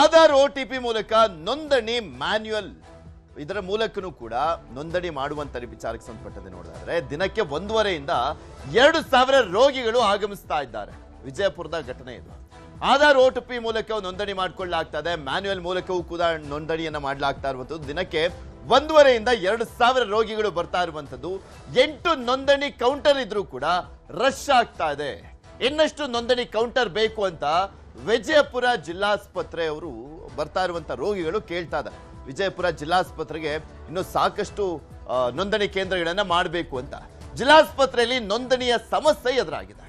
Aadhaar OTP ಮೂಲಕ ನೋಂದಣಿ manual ಇದರ ಮೂಲಕನೂ ಕೂಡ ನೋಂದಣಿ ಮಾಡುವಂತ ವಿಚಾರಕ್ಕೆ ಸಂಬಂಧಪಟ್ಟಂತೆ ನೋಡಿದ್ರೆ ದಿನಕ್ಕೆ 1.5 ಇಂದ 2,000 ರೋಗಿಗಳು ಆಗಮಿಸ್ತಾ ಇದ್ದಾರೆ. ವಿಜಯಪುರದ ಘಟನೆ ಇದು. ಆಧಾರ್ OTP ಮೂಲಕ ನೋಂದಣಿ ಮಾಡಿಕೊಳ್ಳಲಾಗ್ತಾ ಇದೆ. ಮ್ಯಾನ್ಯುಯಲ್ ಮೂಲಕವೂ ಕೂಡ ನೋಂದಣಿಯನ್ನ ಮಾಡಲಾಗ್ತಾ ಇರುವಂತದ್ದು. ದಿನಕ್ಕೆ 1.5 ಇಂದ 2,000 ರೋಗಿಗಳು ಬರ್ತಾ ಇರುವಂತದ್ದು. 8 ನೋಂದಣಿ ಕೌಂಟರ್ ಇದ್ರೂ ಕೂಡ ರಶ್ ಆಗ್ತಾ ಇದೆ. ಇನ್ನಷ್ಟು ನೋಂದಣಿ ಕೌಂಟರ್ ಬೇಕು ಅಂತ ವಿಜಯಪುರ ಜಿಲ್ಲಾಸ್ಪತ್ರೆಯವರು ಬರ್ತಾ ಇರುವಂತ ರೋಗಿಗಳು ಕೇಳ್ತಾ ಇದ್ದಾರೆ. ವಿಜಯಪುರ ಜಿಲ್ಲಾಸ್ಪತ್ರೆಗೆ ಇನ್ನು ಸಾಕಷ್ಟು ನೋಂದಣಿ ಕೇಂದ್ರಗಳನ್ನ ಮಾಡಬೇಕು ಅಂತ ಜಿಲ್ಲಾಸ್ಪತ್ರೆಯಲ್ಲಿ ನೋಂದಣಿಯ ಸಮಸ್ಯೆ ಎದುರಾಗಿದೆ.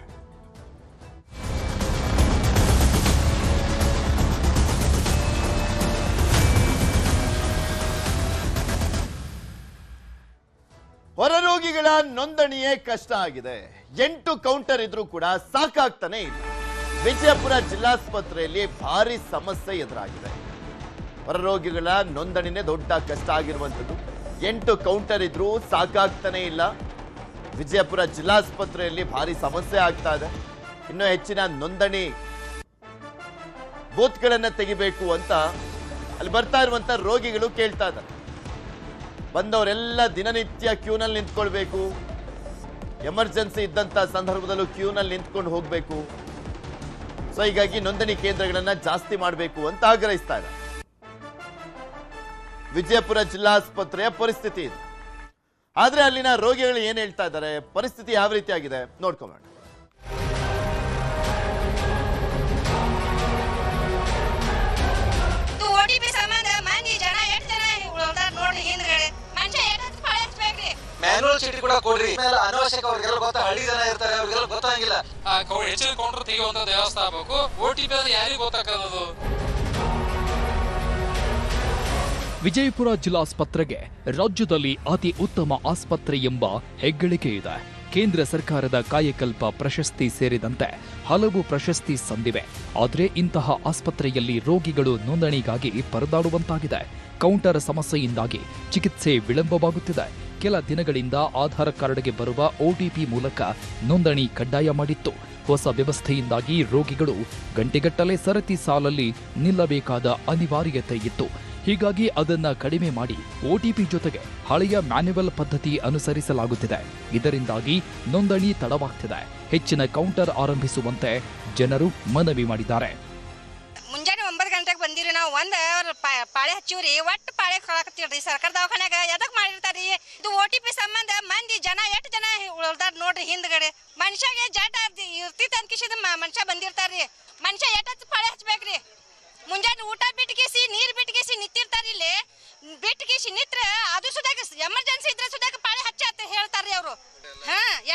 ಹೊರ ರೋಗಿಗಳ ನೋಂದಣಿಯೇ ಕಷ್ಟ ಆಗಿದೆ. 8 ಕೌಂಟರ್ ಇದ್ರೂ ಕೂಡ ಸಾಕಾಗ್ತಾನೆ ಇಲ್ಲ. ವಿಜಯಪುರ ಜಿಲ್ಲಾಸ್ಪತ್ರೆಯಲ್ಲಿ ಭಾರಿ ಸಮಸ್ಯೆ ಎದುರಾಗಿದೆ. ಹೊರ ರೋಗಿಗಳ ನೋಂದಣಿನೇ ದೊಡ್ಡ ಕಷ್ಟ ಆಗಿರುವಂಥದ್ದು. 8 ಕೌಂಟರ್ ಇದ್ರೂ ಸಾಕಾಗ್ತಾನೆ ಇಲ್ಲ. ವಿಜಯಪುರ ಜಿಲ್ಲಾಸ್ಪತ್ರೆಯಲ್ಲಿ ಭಾರಿ ಸಮಸ್ಯೆ ಆಗ್ತಾ ಇದೆ. ಇನ್ನೂ ಹೆಚ್ಚಿನ ನೋಂದಣಿ ಬೂತ್ಗಳನ್ನ ತೆಗಿಬೇಕು ಅಂತ ಅಲ್ಲಿ ಬರ್ತಾ ಇರುವಂತ ರೋಗಿಗಳು ಕೇಳ್ತಾ ಇದ್ದಾರೆ. ಬಂದವರೆಲ್ಲ ದಿನನಿತ್ಯ ಕ್ಯೂನಲ್ಲಿ ನಿಂತ್ಕೊಳ್ಬೇಕು. ಎಮರ್ಜೆನ್ಸಿ ಇದ್ದಂತ ಸಂದರ್ಭದಲ್ಲೂ ಕ್ಯೂನಲ್ಲಿ ನಿಂತ್ಕೊಂಡು ಹೋಗ್ಬೇಕು. ಸೊ ಹೀಗಾಗಿ ನೋಂದಣಿ ಕೇಂದ್ರಗಳನ್ನ ಜಾಸ್ತಿ ಮಾಡಬೇಕು ಅಂತ ಆಗ್ರಹಿಸ್ತಾ ಇದ್ದಾರೆ. ವಿಜಯಪುರ ಜಿಲ್ಲಾಸ್ಪತ್ರೆಯ ಪರಿಸ್ಥಿತಿ ಇದೆ. ಆದ್ರೆ ಅಲ್ಲಿನ ರೋಗಿಗಳು ಏನ್ ಹೇಳ್ತಾ ಇದ್ದಾರೆ, ಪರಿಸ್ಥಿತಿ ಯಾವ ರೀತಿ ಆಗಿದೆ ನೋಡ್ಕೊಳ್ಳೋಣ. ಮ್ಯಾನುವಲ್ ಚೀಟಿ ಕೂಡ ಕೊಡ್ರಿ. ಅನವಶ್ಯಕ ಅವ್ರಿಗೆಲ್ಲ ಗೊತ್ತಾ, ಹಳ್ಳಿ ಜನ ಇರ್ತಾರೆ, ಅವ್ರಿಗೆಲ್ಲ ಗೊತ್ತಾಗಿಲ್ಲ. ಹೆಚ್ಚಿನ ಕೌಂಟರ್ ತೆಗೆಯುವಂತ ವ್ಯವಸ್ಥೆ ಆಗಬೇಕು. OTP ಅಂದ್ರೆ ಯಾರಿಗೂ ಗೊತ್ತಾಗೋದು. ವಿಜಯಪುರ ಜಿಲ್ಲಾಸ್ಪತ್ರೆಗೆ ರಾಜ್ಯದಲ್ಲಿ ಅತಿ ಉತ್ತಮ ಆಸ್ಪತ್ರೆ ಎಂಬ ಹೆಗ್ಗಳಿಕೆ ಇದೆ. ಕೇಂದ್ರ ಸರ್ಕಾರದ ಕಾಯಕಲ್ಪ ಪ್ರಶಸ್ತಿ ಸೇರಿದಂತೆ ಹಲವು ಪ್ರಶಸ್ತಿ ಸಂದಿವೆ. ಆದರೆ ಇಂತಹ ಆಸ್ಪತ್ರೆಯಲ್ಲಿ ರೋಗಿಗಳು ನೋಂದಣಿಗಾಗಿ ಪರದಾಡುವಂತಾಗಿದೆ. ಕೌಂಟರ್ ಸಮಸ್ಯೆಯಿಂದಾಗಿ ಚಿಕಿತ್ಸೆ ವಿಳಂಬವಾಗುತ್ತಿದೆ. ಕೆಲ ದಿನಗಳಿಂದ ಆಧಾರ್ ಕಾರ್ಡ್ಗೆ ಬರುವ OTP ಮೂಲಕ ನೋಂದಣಿ ಕಡ್ಡಾಯ ಮಾಡಿತ್ತು. ಹೊಸ ವ್ಯವಸ್ಥೆಯಿಂದಾಗಿ ರೋಗಿಗಳು ಗಂಟೆಗಟ್ಟಲೆ ಸರತಿ ಸಾಲಲ್ಲಿ ನಿಲ್ಲಬೇಕಾದ ಅನಿವಾರ್ಯತೆ ಇತ್ತು. ಹೀಗಾಗಿ ಅದನ್ನ ಕಡಿಮೆ ಮಾಡಿ OTP ಜೊತೆಗೆ ಹಳೆಯ ಮ್ಯಾನ್ಯುವಲ್ ಪದ್ಧತಿ ಅನುಸರಿಸಲಾಗುತ್ತಿದೆ. ಇದರಿಂದಾಗಿ ನೋಂದಣಿ ತಡವಾಗ್ತಿದೆ. ಹೆಚ್ಚಿನ ಕೌಂಟರ್ ಆರಂಭಿಸುವಂತೆ ಜನರು ಮನವಿ ಮಾಡಿದ್ದಾರೆ. ಮುಂಜಾನೆ 9 ಗಂಟೆಗೆ ಬಂದಿರಿ. ನಾವು ಪಾಳೆ ಹಚ್ಚಿವ್ರಿ. ಒಟ್ಟು ಪಾಳೆ ಕೊಡಕತ್ತೀವ್ರಿ. ಸರ್ಕಾರ ದವಾಖಾನ್ಯಾಗ ಎದಕ್ ಮಾಡಿರ್ತಾರಿ? ಇದು OTP ಸಂಬಂಧ ಮಂದಿ ಜನ ಎಷ್ಟು ಜನ ಉಳ್ದಾರ ನೋಡ್ರಿ. ಹಿಂದ್ಗಡೆ ಮನುಷ್ಯಗೆ ಜಟ ಇರ್ತಿತ್ತು ಅನ್ಕಿಸಿದ ಮನುಷ್ಯ ಬಂದಿರ್ತಾರ್ರಿ. ಮನುಷ್ಯ ಎಷ್ಟೊತ್ತು ಪಾಳೆ ಹಚ್ಬೇಕ್ರಿ? ಮುಂಜಾನೆ ಊಟ ಬಿಟ್ಗಿಸಿ ನೀರ್ ಬಿಟ್ಗಿಸಿ ನಿಂತಿರ್ತಾರ. ಇಲ್ಲಿ ಬಿಟ್ಗಿಸಿ ನಿತ್ರ ಅದು ಸುದಾಗ ಎಮರ್ಜೆನ್ಸಿ ಇದ್ರೆ ಸುದಾಗ ಪಾಳೆ ಹಚ್ಚ ಅಂತ ಹೇಳ್ತಾರ್ರಿ ಅವರು.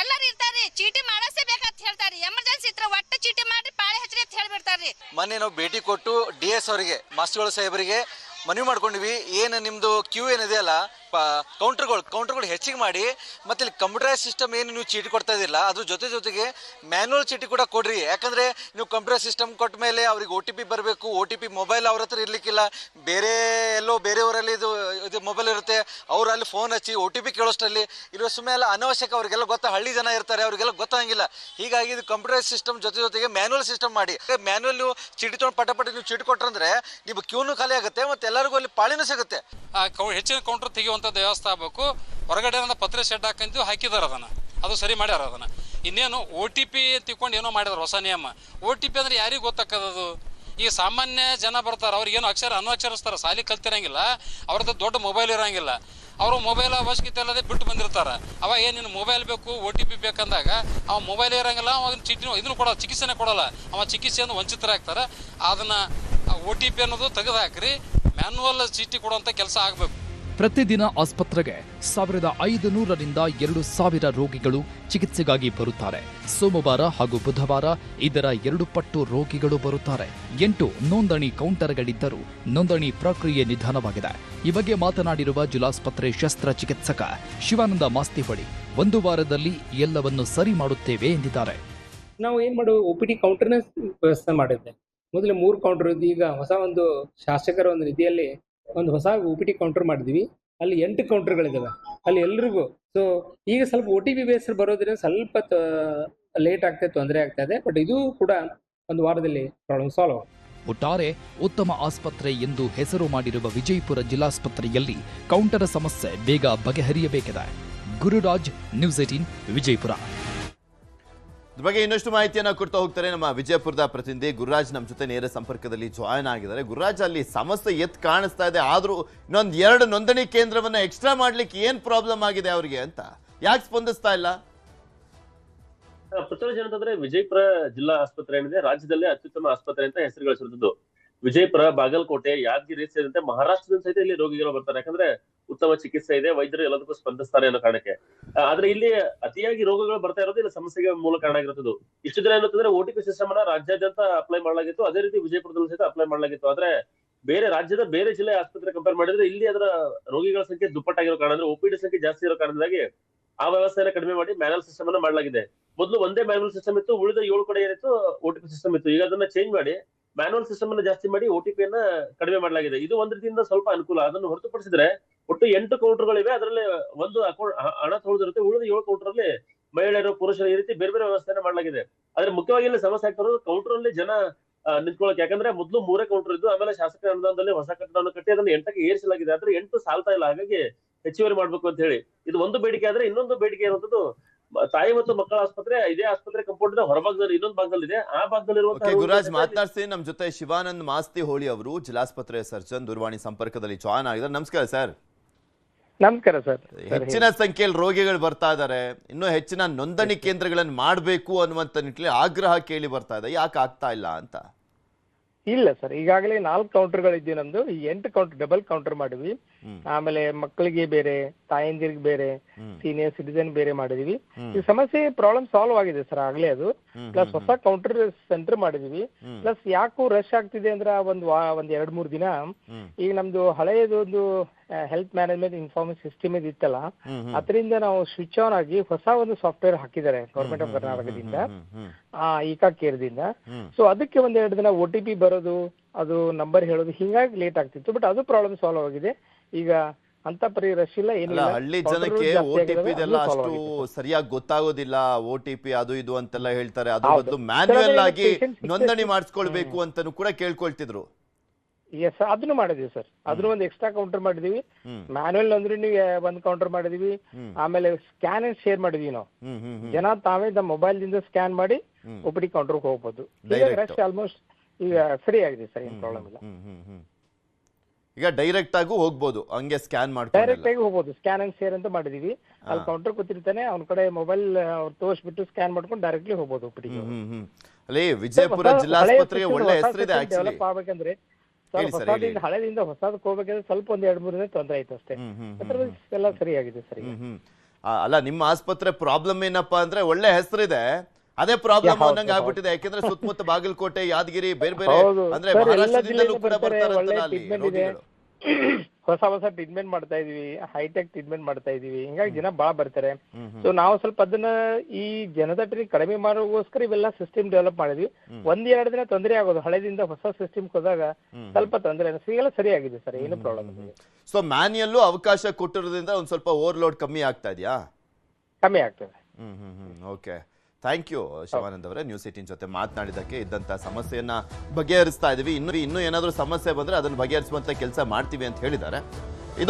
ಎಲ್ಲರೂ ಇರ್ತಾರ್ರಿ. ಚೀಟಿ ಮಾಡಸೇ ಬೇಕಂತ ಹೇಳ್ತಾರ್ರಿ. ಎಮರ್ಜೆನ್ಸಿ ಇದ್ರೆ ಒಟ್ಟು ಚೀಟಿ ಮಾಡಿ ಪಾಳೆ ಹಚ್ಚ್ರಿ ಅಂತ ಹೇಳ್ಬಿಡ್ತಾರ್ರಿ. ಮೊನ್ನೆ ನಾವು ಭೇಟಿ ಕೊಟ್ಟು DS ಅವರಿಗೆ, ಮಾಸ್ಟರ್ಗಳು ಸಾಹೇಬರಿಗೆ ಮನವಿ ಮಾಡ್ಕೊಂಡಿವಿ. ಏನು ನಿಮ್ದು ಕ್ಯೂ ಏನಿದೆ ಅಲ್ಲ, ಕೌಂಟರ್ಗಳು ಹೆಚ್ಚಿಗೆ ಮಾಡಿ, ಮತ್ತೆ ಇಲ್ಲಿ ಕಂಪ್ಯೂಟರೈಸ್ ಸಿಸ್ಟಮ್ ಏನು ನೀವು ಚೀಟಿ ಕೊಡ್ತಾ ಇದಿಲ್ಲ, ಅದ್ರ ಜೊತೆಗೆ ಮ್ಯಾನ್ಯುವಲ್ ಚೀಟಿ ಕೂಡ ಕೊಡ್ರಿ. ಯಾಕಂದ್ರೆ ನೀವು ಕಂಪ್ಯೂಟರ್ ಸಿಸ್ಟಮ್ ಕೊಟ್ಟ ಮೇಲೆ ಅವ್ರಿಗೆ OTP ಬರಬೇಕು. OTP ಮೊಬೈಲ್ ಅವ್ರ ಹತ್ರ ಇರ್ಲಿಕ್ಕಿಲ್ಲ. ಬೇರೆಯವರಲ್ಲಿ ಇದು ಮೊಬೈಲ್ ಇರುತ್ತೆ. ಅವ್ರು ಅಲ್ಲಿ ಫೋನ್ ಹಚ್ಚಿ OTP ಕೇಳೋಷ್ಟರಲ್ಲಿ ಇರುವ ಸುಮ್ಮನೆ ಎಲ್ಲ ಅನವಶ್ಯಕ. ಅವ್ರಿಗೆಲ್ಲ ಗೊತ್ತಾ, ಹಳ್ಳಿ ಜನ ಇರ್ತಾರೆ, ಅವ್ರಿಗೆಲ್ಲ ಗೊತ್ತಾಗಿಲ್ಲ. ಹೀಗಾಗಿ ಇದು ಕಂಪ್ಯೂಟರ್ ಸಿಸ್ಟಮ್ ಜೊತೆಗೆ ಮ್ಯಾನ್ಯುವಲ್ ಸಿಸ್ಟಮ್ ಮಾಡಿ. ಮ್ಯಾನ್ಯುವಲ್ ನೀವು ಚೀಟಿ ತೊಗೊಂಡು ಪಟ ನೀವು ಚೀಟಿ ಕೊಟ್ರಂದ್ರೆ ನೀವು ಕ್ಯೂನು ಖಾಲಿ ಆಗುತ್ತೆ, ಮತ್ತೆ ಎಲ್ಲರಿಗೂ ಅಲ್ಲಿ ಪಾಳಿನೂ ಸಿಗುತ್ತೆ. ಹೆಚ್ಚಿನ ಕೌಂಟರ್ ತೆಗೆಯುವಂತ ವ್ಯವಸ್ಥೆ ಆಗಬೇಕು. ಹೊರಗಡೆ ಪತ್ರೆ ಶೆಡ್ ಹಾಕಂತೀವಿ, ಹಾಕಿದಾರ ಅದನ್ನ, ಅದು ಸರಿ ಮಾಡ್ಯಾರ ಅದನ್ನ. ಇನ್ನೇನು OTP ತಿಳ್ಕೊಂಡು ಏನೋ ಮಾಡಿದಾರೆ ಹೊಸ ನಿಯಮ. OTP ಅಂದ್ರೆ ಯಾರಿಗೂ ಗೊತ್ತಾಕದದು? ಈ ಸಾಮಾನ್ಯ ಜನ ಬರ್ತಾರೆ, ಅವ್ರಿಗೇನು ಅನಕ್ಷರಸ್ತಾರ, ಸಾಲಿ ಕಲ್ತಿರಂಗಿಲ್ಲ, ಅವ್ರದ್ದು ದೊಡ್ಡ ಮೊಬೈಲ್ ಇರಂಗಿಲ್ಲ. ಅವರು ಮೊಬೈಲ್ ಅವಶ್ಯಕತೆ ಅಲ್ಲದೆ ಬಿಟ್ಟು ಬಂದಿರ್ತಾರೆ. ಅವ ಏನೇನು ಮೊಬೈಲ್ ಬೇಕು OTP ಬೇಕಂದಾಗ ಅವ ಮೊಬೈಲ್ ಇರಂಗಿಲ್ಲ, ಅವಾಗ ಚೀಟಿನೂ ಇದನ್ನು ಕೊಡಲ್ಲ, ಚಿಕಿತ್ಸೆನೇ ಕೊಡಲ್ಲ. ಅವ ಚಿಕಿತ್ಸೆಯನ್ನು ವಂಚಿತರಾಗ್ತಾರೆ. ಅದನ್ನ OTP ಅನ್ನೋದು ತೆಗೆದು ಹಾಕ್ರಿ. ಮ್ಯಾನ್ಯುವಲ್ ಚೀಟಿ ಕೊಡುವಂತ ಕೆಲಸ ಆಗಬೇಕು. ಪ್ರತಿದಿನ ಆಸ್ಪತ್ರೆಗೆ 1500ರಿಂದ 2000 ರೋಗಿಗಳು ಚಿಕಿತ್ಸೆಗಾಗಿ ಬರುತ್ತಾರೆ. ಸೋಮವಾರ ಹಾಗೂ ಬುಧವಾರ ಇದರ 2 ಪಟ್ಟು ರೋಗಿಗಳು ಬರುತ್ತಾರೆ. 8 ನೋಂದಣಿ ಕೌಂಟರ್ಗಳಿದ್ದರೂ ನೋಂದಣಿ ಪ್ರಕ್ರಿಯೆ ನಿಧಾನವಾಗಿದೆ. ಈ ಬಗ್ಗೆ ಮಾತನಾಡಿರುವ ಜಿಲ್ಲಾಸ್ಪತ್ರೆ ಶಸ್ತ್ರಚಿಕಿತ್ಸಕ ಶಿವಾನಂದ ಮಾಸ್ತಿಹೊಳಿ, 1 ವಾರದಲ್ಲಿ ಎಲ್ಲವನ್ನು ಸರಿ ಮಾಡುತ್ತೇವೆ ಎಂದಿದ್ದಾರೆ. ನಾವು ಏನ್ ಮಾಡೋ OPD ಕೌಂಟರ್ನ ವ್ಯವಸ್ಥೆ ಮಾಡಿದ್ದೆ. ಮೊದಲು 3 ಕೌಂಟರ್ ಇದ್ದು, ಈಗ ಹೊಸ ಒಂದು ಶಾಸಕರ ಒಂದು ನಿಧಿಯಲ್ಲಿ ಒಂದು ಹೊಸ OPD ಕೌಂಟರ್ ಮಾಡಿದ್ವಿ. ಅಲ್ಲಿ 8 ಕೌಂಟರ್ಗಳಿದಾವೆ. ಅಲ್ಲಿ ಎಲ್ರಿಗೂ ಈಗ ಸ್ವಲ್ಪ OTP ಬೇಸ್ ಬರೋದ್ರಿಂದ ಸ್ವಲ್ಪ ಲೇಟ್ ಆಗ್ತದೆ, ತೊಂದರೆ ಆಗ್ತಾ ಇದೆ. ಬಟ್ ಇದು ಕೂಡ 1 ವಾರದಲ್ಲಿ ಪ್ರಾಬ್ಲಮ್ ಸಾಲ್ವ್ ಆಗುತ್ತೆ. ಒಟ್ಟಾರೆ ಉತ್ತಮ ಆಸ್ಪತ್ರೆ ಎಂದು ಹೆಸರು ಮಾಡಿರುವ ವಿಜಯಪುರ ಜಿಲ್ಲಾಸ್ಪತ್ರೆಯಲ್ಲಿ ಕೌಂಟರ್ ಸಮಸ್ಯೆ ಬೇಗ ಬಗೆಹರಿಯಬೇಕಿದೆ. ಗುರುರಾಜ್, ನ್ಯೂಸ್ 18 ವಿಜಯಪುರ. ಇದ್ರ ಬಗ್ಗೆ ಇನ್ನಷ್ಟು ಮಾಹಿತಿಯನ್ನ ಕೊಡ್ತಾ ಹೋಗ್ತಾರೆ ನಮ್ಮ ವಿಜಯಪುರದ ಪ್ರತಿನಿಧಿ ಗುರುರಾಜ್ ನಮ್ಮ ಜೊತೆ ನೇರ ಸಂಪರ್ಕದಲ್ಲಿ ಜಾಯ್ನ್ ಆಗಿದ್ದಾರೆ. ಗುರುರಾಜ್, ಅಲ್ಲಿ ಸಮಸ್ಯೆ ಎತ್ ಕಾಣಿಸ್ತಾ ಇದೆ, ಆದ್ರೂ ಇನ್ನೊಂದ್ 2 ನೋಂದಣಿ ಕೇಂದ್ರವನ್ನ ಎಕ್ಸ್ಟ್ರಾ ಮಾಡ್ಲಿಕ್ಕೆ ಏನ್ ಪ್ರಾಬ್ಲಮ್ ಆಗಿದೆ ಅವರಿಗೆ ಅಂತ ಯಾಕೆ ಸ್ಪಂದಿಸ್ತಾ ಇಲ್ಲ? ಪೃಥ್ವಿರಾಜ್, ಏನಂತಂದ್ರೆ ವಿಜಯಪುರ ಜಿಲ್ಲಾ ಆಸ್ಪತ್ರೆ ಏನಿದೆ ರಾಜ್ಯದಲ್ಲೇ ಅತ್ಯುತ್ತಮ ಆಸ್ಪತ್ರೆ ಅಂತ ಹೆಸರು ಗಳಿಸಿರುತ್ತದೆ. ವಿಜಯಪುರ, ಬಾಗಲಕೋಟೆ, ಯಾದಗಿರಿ ಸೇರಿದಂತೆ ಮಹಾರಾಷ್ಟ್ರದಿಂದ ಸಹಿತ ಇಲ್ಲಿ ರೋಗಿಗಳು ಬರ್ತಾರೆ. ಯಾಕಂದ್ರೆ ಉತ್ತಮ ಚಿಕಿತ್ಸೆ ಇದೆ, ವೈದ್ಯರು ಎಲ್ಲದಕ್ಕೂ ಸ್ಪಂದಿಸ್ತಾರೆ ಅನ್ನೋ ಕಾರಣಕ್ಕೆ. ಆದ್ರೆ ಇಲ್ಲಿ ಅತಿಯಾಗಿ ರೋಗಗಳು ಬರ್ತಾ ಇರೋದು ಇಲ್ಲಿ ಸಮಸ್ಯೆಗೆ ಮೂಲ ಕಾರಣ ಆಗಿರುತ್ತದೆ. ಇಷ್ಟು ದಿನ ಏನಂತಂದ್ರೆ OTP ಸಿಸ್ಟಮ್ ಅನ್ನ ರಾಜ್ಯಾದ್ಯಂತ ಅಪ್ಲೈ ಮಾಡಲಾಗಿತ್ತು, ಅದೇ ರೀತಿ ವಿಜಯಪುರದಲ್ಲಿ ಸಹಿತ ಅಪ್ಲೈ ಮಾಡಲಾಗಿತ್ತು. ಆದ್ರೆ ರಾಜ್ಯದ ಬೇರೆ ಜಿಲ್ಲೆ ಆಸ್ಪತ್ರೆ ಕಂಪೇರ್ ಮಾಡಿದ್ರೆ ಇಲ್ಲಿ ಅದರ ರೋಗಿಗಳ ಸಂಖ್ಯೆ ದುಪ್ಪಟ್ಟಾಗಿರೋ ಕಾರಣ, ಅಂದ್ರೆ OPD ಸಂಖ್ಯೆ ಜಾಸ್ತಿ ಇರೋ ಕಾರಣದಿಂದಾಗಿ ಆ ವ್ಯವಸ್ಥೆಯನ್ನು ಕಡಿಮೆ ಮಾಡಿ ಮ್ಯಾನುವಲ್ ಸಿಸ್ಟಮ್ ಅನ್ನ ಮಾಡಲಾಗಿದೆ. ಮೊದಲು ಒಂದೇ ಮ್ಯಾನುವಲ್ ಸಿಸ್ಟಮ್ ಇತ್ತು, ಉಳಿದ 7 ಕಡೆ ಏನಿತ್ತು OTP ಸಿಸ್ಟಮ್ ಇತ್ತು. ಈಗ ಅದನ್ನ ಚೇಂಜ್ ಮಾಡಿ ಮ್ಯಾನುವಲ್ ಸಿಸ್ಟಮ್ ಅನ್ನ ಜಾಸ್ತಿ ಮಾಡಿ OTP ಅನ್ನ ಕಡಿಮೆ ಮಾಡಲಾಗಿದೆ. ಇದು ಒಂದ್ ರೀತಿಯಿಂದ ಸ್ವಲ್ಪ ಅನುಕೂಲ. ಅದನ್ನು ಹೊರತುಪಡಿಸಿದ್ರೆ ಒಟ್ಟು 8 ಕೌಂಟರ್ಗಳಿವೆ. ಅದರಲ್ಲಿ ಒಂದು ಅಕೌಂಟ್ ಹಣ ತೊಳೆದಿರುತ್ತೆ, ಉಳಿದ 7 ಕೌಂಟರ್ ಅಲ್ಲಿ ಮಹಿಳೆಯರು, ಪುರುಷರು ಈ ರೀತಿ ಬೇರೆ ಬೇರೆ ವ್ಯವಸ್ಥೆಯನ್ನ ಮಾಡಲಾಗಿದೆ. ಆದ್ರೆ ಮುಖ್ಯವಾಗಿ ಇಲ್ಲಿ ಸಮಸ್ಯೆ ಆಗ್ತಾ ಇರೋದು ಕೌಂಟರ್ ಅಲ್ಲಿ ಜನ ನಿಂತ್ಕೊಳ್ಳೋಕೆ. ಯಾಕಂದ್ರೆ ಮೊದಲು 3 ಕೌಂಟರ್ ಇದ್ದು, ಆಮೇಲೆ ಶಾಸಕರ ಅನುದಾನದಲ್ಲಿ ಹೊಸ ಕಟ್ಟಡವನ್ನು ಕಟ್ಟಿ ಅದನ್ನ 8ಕ್ಕೆ ಏರಿಸಲಾಗಿದೆ. ಆದ್ರೆ 8 ಸಾಲ್ತಾ ಇಲ್ಲ, ಹಾಗಾಗಿ ಹೆಚ್ಚುವರಿ ಮಾಡ್ಬೇಕು ಅಂತ ಹೇಳಿ ಇದು ಒಂದು ಬೇಡಿಕೆ. ಆದ್ರೆ ಇನ್ನೊಂದು ಬೇಡಿಕೆ ಇರುವಂತದ್ದು ತಾಯಿ ಮತ್ತು ಮಕ್ಕಳ ಆಸ್ಪತ್ರೆ ಇದೇ ಆಸ್ಪತ್ರೆ ಕಂಪೌಂಡ್ ಹೊರಭಾಗದಲ್ಲಿ ಇನ್ನೊಂದು ಭಾಗದಲ್ಲಿ ಇದೆ. ಆ ಭಾಗದಲ್ಲಿ ಗುರುರಾಜ್ ಮಾತನಾಡ್ತೀನಿ. ನಮ್ಮ ಜೊತೆ ಶಿವಾನಂದ್ ಮಾಸ್ತಿ ಹೋಳಿ ಅವರು ಜಿಲ್ಲಾಸ್ಪತ್ರೆ ಸರ್ಜನ್ ದೂರವಾಣಿ ಸಂಪರ್ಕದಲ್ಲಿ ಜಾಯ್ನ್ ಆಗಿದ್ದಾರೆ. ನಮಸ್ಕಾರ ಸರ್. ನಮಸ್ಕಾರ ಸರ್. ಹೆಚ್ಚಿನ ಸಂಖ್ಯೆಯಲ್ಲಿ ರೋಗಿಗಳು ಬರ್ತಾ ಇದ್ದಾರೆ, ಇನ್ನೂ ಹೆಚ್ಚಿನ ನೋಂದಣಿ ಕೇಂದ್ರಗಳನ್ನು ಮಾಡಬೇಕು ಅನ್ನುವಂತ ನಿಟ್ಟಿನಲ್ಲಿ ಆಗ್ರಹ ಕೇಳಿ ಬರ್ತಾ ಇದೆ. ಯಾಕೆ ಆಗ್ತಾ ಇಲ್ಲ ಅಂತ? ಇಲ್ಲ ಸರ್, ಈಗಾಗಲೇ 4 ಕೌಂಟರ್ಗಳಿದ್ದೀವಿ ನಮ್ದು. ಈ 8 ಕೌಂಟರ್ ಡಬಲ್ ಕೌಂಟರ್ ಮಾಡಿದ್ವಿ. ಆಮೇಲೆ ಮಕ್ಕಳಿಗೆ ಬೇರೆ, ತಾಯಂದಿರಿಗೆ ಬೇರೆ, ಸೀನಿಯರ್ ಸಿಟಿಸನ್ ಬೇರೆ ಮಾಡಿದೀವಿ. ಈ ಸಮಸ್ಯೆ ಪ್ರಾಬ್ಲಮ್ ಸಾಲ್ವ್ ಆಗಿದೆ ಸರ್ ಆಗ್ಲೇ ಅದು. ಪ್ಲಸ್ ಹೊಸ ಕೌಂಟರ್ ಸೆಂಟರ್ ಮಾಡಿದೀವಿ. ಪ್ಲಸ್ ಯಾಕೂ ರಶ್ ಆಗ್ತಿದೆ ಅಂದ್ರೆ ಒಂದ್ 2-3 ದಿನ ಈಗ ನಮ್ದು ಹಳೆಯದೊಂದು ಹೆಲ್ತ್ ಮ್ಯಾನೇಜ್ಮೆಂಟ್ ಇನ್ಫಾರ್ಮೇಶನ್ ಸಿಸ್ಟಮ್ ಇತ್ತಲ್ಲ, ಅದರಿಂದ ನಾವು ಸ್ವಿಚ್ ಆನ್ ಆಗಿ ಹೊಸ ಒಂದು ಸಾಫ್ಟ್ವೇರ್ ಹಾಕಿದ್ದಾರೆ ಗವರ್ಮೆಂಟ್ ಆಫ್ ಕರ್ನಾಟಕದಿಂದ, ಈಕಾ ಕೇರ್ದಿಂದ. ಸೊ ಅದಕ್ಕೆ 1-2 ದಿನ OTP ಬರೋದು, ಅದು ನಂಬರ್ ಹೇಳೋದು, ಹಿಂಗಾಗಿ ಲೇಟ್ ಆಗ್ತಿತ್ತು. ಬಟ್ ಅದು ಪ್ರಾಬ್ಲಮ್ ಸಾಲ್ವ್ ಆಗಿದೆ. ಈಗ ಅಂತ ಪರಿ ರಶ್ ಇಲ್ಲ, ಏನಿಲ್ಲ. ಹಳ್ಳಿ ಜನಕ್ಕೆ OTP ಇದೆಲ್ಲ ಅಷ್ಟು ಸರಿಯಾಗಿ ಗೊತ್ತಾಗೋದಿಲ್ಲ. OTP ಅದು ಇದು ಅಂತೆಲ್ಲ ಹೇಳ್ತಾರೆ. ಅದ್ರ ಬದಲು ಮ್ಯಾನ್ಯುಯಲ್ ಆಗಿ ನೋಂದಣಿ ಮಾಡಿಸ್ಕೊಳ್ಬೇಕು ಅಂತಾನು ಕೂಡ ಕೇಳ್ಕೊಳ್ತಿದ್ರು. ಎಸ್, ಅದನ್ನು ಮಾಡಿದೀವಿ ಸರ್. ಅದನ್ನು ಒಂದು ಎಕ್ಸ್ಟ್ರಾ ಕೌಂಟರ್ ಮಾಡಿದೀವಿ. ಮ್ಯಾನುವಲ್ ಅಂದ್ರೆ ಒಂದು ಕೌಂಟರ್ ಮಾಡಿದೀವಿ. ಆಮೇಲೆ ಸ್ಕ್ಯಾನ್ ಅಂಡ್ ಶೇರ್ ಮಾಡಿದೀವಿ ನಾವು. ಜನ ತಾವೇ ನಮ್ಮ ಮೊಬೈಲ್ ದಿಂದ ಸ್ಕ್ಯಾನ್ ಮಾಡಿ OPD ಕೌಂಟರ್ಗೆ ಹೋಗ್ಬೋದು. ರಶ್ ಆಲ್ಮೋಸ್ಟ್ ಈಗ ಸರಿ ಆಗಿದೆ ಸರ್, ಏನ್ ಪ್ರಾಬ್ಲಮ್ ಇಲ್ಲ. ಈಗ ಡೈರೆಕ್ಟ್ ಆಗಿ ಹೋಗ್ಬೋದು, ಹಂಗೆ ಸ್ಕ್ಯಾನ್ ಮಾಡಿ ಡೈರೆಕ್ಟ್ ಆಗಿ ಹೋಗ್ಬೋದು. ಸ್ಕ್ಯಾನ್ ಅಂಡ್ ಶೇರ್ ಅಂತ ಮಾಡಿದೀವಿ. ಅಲ್ಲಿ ಕೌಂಟರ್ ಕೂತಿರ್ತಾನೆ, ಅವ್ನ ಕಡೆ ಮೊಬೈಲ್ ತೋರಿಸ್ಬಿಟ್ಟು ಸ್ಕ್ಯಾನ್ ಮಾಡ್ಕೊಂಡು ಡೈರೆಕ್ಟ್ಲಿ ಹೋಗ್ಬೋದು OPD. ಅಲ್ಲಿ ವಿಜಯಪುರ ಜಿಲ್ಲಾಸ್ಪತ್ರೆಗೆ ಒಳ್ಳೆ ಹೆಸರಿದೆ. ಡೆವಲಪ್ ಆಗ್ಬೇಕಂದ್ರೆ ಹಳೆದಿಂದ ಹೊಸದಕ್ಕೆ ಹೋಗ್ಬೇಕಂದ್ರೆ ಸ್ವಲ್ಪ 1-2-3 ದಿನ ತೊಂದರೆ ಆಯ್ತು ಅಷ್ಟೇ. ಎಲ್ಲ ಸರಿಯಾಗಿದೆ ಸರಿ. ಅಲ್ಲ, ನಿಮ್ಮ ಆಸ್ಪತ್ರೆ ಪ್ರಾಬ್ಲಮ್ ಏನಪ್ಪಾ ಅಂದ್ರೆ ಒಳ್ಳೆ ಹೆಸರಿದೆ, ಅದೇ ಪ್ರಾಬ್ಲಮ್ ಅನ್ನಂಗೆ ಆಗ್ಬಿಟ್ಟಿದೆ. ಯಾಕೆಂದ್ರೆ ಸುತ್ತಮುತ್ತ ಬಾಗಲಕೋಟೆ, ಯಾದಗಿರಿ, ಬೇರೆ ಬೇರೆ ಅಂದ್ರೆ ಮಹಾರಾಷ್ಟ್ರದಿಂದಲೂ ಕೂಡ ಬರ್ತಾರಂತಲ್ಲ ಅಲ್ಲಿ ರೋಗಿಗಳು. ಹೊಸ ಟ್ರೀಟ್ಮೆಂಟ್ ಮಾಡ್ತಾ ಇದೀವಿ, ಹೈಟೆಕ್ ಟ್ರೀಟ್ಮೆಂಟ್ ಮಾಡ್ತಾ ಇದೀವಿ. ಹಿಂಗಾಗಿ ಜನ ಬಹಳ ಬರ್ತಾರೆ. ಸೊ ನಾವು ಸ್ವಲ್ಪ ಅದನ್ನ ಈ ಜನದಟ್ಟಣೆ ಕಡಿಮೆ ಮಾಡೋಗೋಸ್ಕರ ಇವೆಲ್ಲ ಸಿಸ್ಟಮ್ ಡೆವಲಪ್ ಮಾಡಿದ್ವಿ. 1-2 ದಿನ ತೊಂದರೆ ಆಗೋದು, ಹಳೆದಿಂದ ಹೊಸ ಸಿಸ್ಟಮ್ ಹೋದಾಗ ಸ್ವಲ್ಪ ತೊಂದರೆ. ಈಗೆಲ್ಲ ಸರಿಯಾಗಿದೆ ಸರ್, ಏನು ಪ್ರಾಬ್ಲಮ್ ಇಲ್ಲ. ಸೊ ಮ್ಯಾನ್ಯಲ್ ಅವಕಾಶ ಕೊಟ್ಟಿರೋದ್ರಿಂದ ಒಂದ್ ಸ್ವಲ್ಪ ಓವರ್ಲೋಡ್ ಕಮ್ಮಿ ಆಗ್ತಾ ಇದೆಯಾ? ಕಮ್ಮಿ ಆಗ್ತದೆ. ಓಕೆ, ಥ್ಯಾಂಕ್ ಯು ಶಿವಾನಂದ್ ಅವರೇ. ನ್ಯೂಸ್ 18 ಜೊತೆ ಮಾತನಾಡಿದ್ದಕ್ಕೆ. ಇದ್ದಂತ ಸಮಸ್ಯೆಯನ್ನ ಬಗೆಹರಿಸ್ತಾ ಇದೀವಿ. ಇನ್ನೂ ಏನಾದರೂ ಸಮಸ್ಯೆ ಬಂದ್ರೆ ಅದನ್ನು ಬಗೆಹರಿಸುವಂತ ಕೆಲಸ ಮಾಡ್ತೀವಿ ಅಂತ ಹೇಳಿದ್ದಾರೆ.